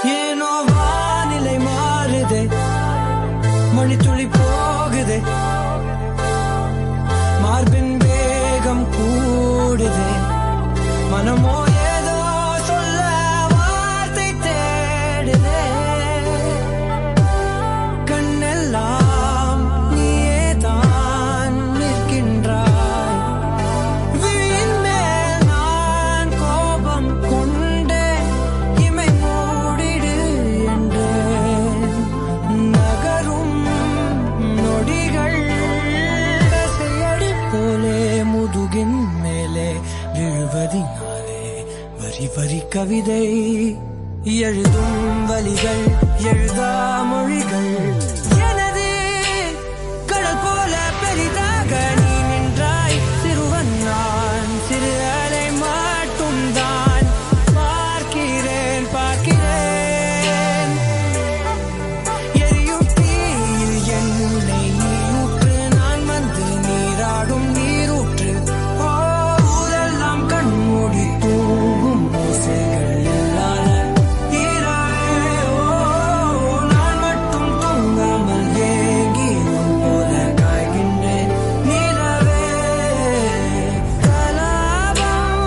ஏனோ வானிலை மாறுதே, மணித்துளி போகுதே, மார்பின் வேகம் கூடுதே, மனமோ ஏதோ சொல்ல வார்த்தை தேடுதே. கண்ணெல்லாம் நீயே தான் நிற்கின்றாய், விழியின் மேல் நான் கோபம் கொண்டே இமை மூடிடு என்றேன். நகரும் நொடிகள் செயடி போலே முதுகின் மேலே விழுவதினாலே வரி வரி கவிதை எழுதும் வலிகள் எழுதா மொழிகள். எனது கடல் போல பெரிதாக நீ நின்றாய், சிறுவன் நான் சிறு அலை மட்டும் தான் பார்க்கிறேன் பார்க்கிறேன். எரியும் தீயில் என்னை நீயூற்று, நான் வந்து நீராடும் நீரூற்று. ஓ ஊரெல்லாம் கண்மூடி தூங்கும் ஓசைகள் இல்லாத இரவே. ஓ நான் மட்டும் தூங்காமல் ஏங்கி உன் போல காய்கின்றேன் நிலவே. கலாபம்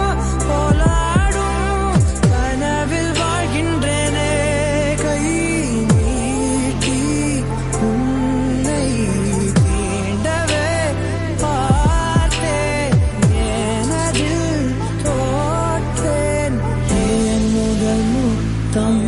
போலாடும் கனவில் வாழ்கின்றேனே, கை நீட்டி உன்னை தீண்டவே பார்த்தேன், எனதில் தோற்றேன். என் முதல் முத்தம்